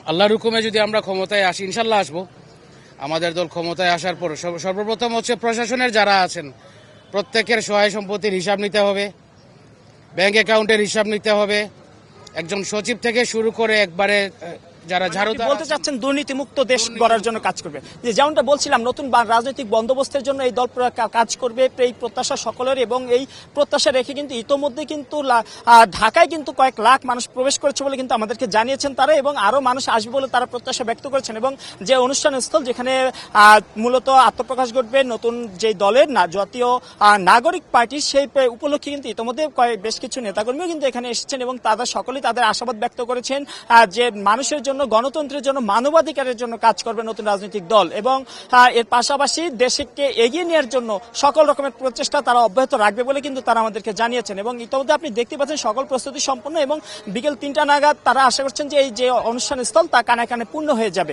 আল্লাহর হুকুমে যদি আমরা ক্ষমতায় আসি, ইনশাল্লাহ আসবো। আমাদের দল ক্ষমতায় আসার পর সর্বপ্রথম হচ্ছে প্রশাসনের যারা আছেন প্রত্যেকের সহায় সম্পত্তির হিসাব নিতে হবে, ব্যাংক অ্যাকাউন্টের হিসাব নিতে হবে, একজন সচিব থেকে শুরু করে একবারে যারা ঝাড়ুদার বলতে চাচ্ছেন দুর্নীতিমুক্ত দেশ গড়ার জন্য কাজ করবে। যে যেমনটা বলছিলাম, নতুন রাজনৈতিক বন্দোবস্তের জন্য এই দল কাজ করবে, এই প্রত্যাশা সকলের। এবং এই প্রত্যাশা রেখে কিন্তু ইতোমধ্যে কিন্তু ঢাকায় কিন্তু কয়েক লাখ মানুষ প্রবেশ করেছে বলে কিন্তু আমাদেরকে জানিয়েছেন তারা, এবং আরো মানুষ আসবে বলে তারা প্রত্যাশা ব্যক্ত করেছেন। এবং যে অনুষ্ঠান স্থল যেখানে মূলত আত্মপ্রকাশ ঘটবে নতুন যে দলের জাতীয় নাগরিক পার্টি, সেই উপলক্ষে কিন্তু ইতোমধ্যে বেশ কিছু নেতাকর্মীও কিন্তু এখানে এসেছেন এবং তারা সকলেই তাদের আশাবাদ ব্যক্ত করেছেন যে মানুষের জন্য, গণতন্ত্রের জন্য, মানবাধিকারের জন্য কাজ করবে নতুন রাজনৈতিক দল। এবং এর পাশাপাশি দেশকে এগিয়ে নেওয়ার জন্য সকল রকমের প্রচেষ্টা তারা অব্যাহত রাখবে বলে কিন্তু তারা আমাদেরকে জানিয়েছেন। এবং ইতিমধ্যে আপনি দেখতে পাচ্ছেন সকল প্রস্তুতি সম্পন্ন, এবং বিকেল 3টা নাগাদ তারা আশা করছেন যে এই যে অনুষ্ঠান স্থল তা কানে কানে পূর্ণ হয়ে যাবে।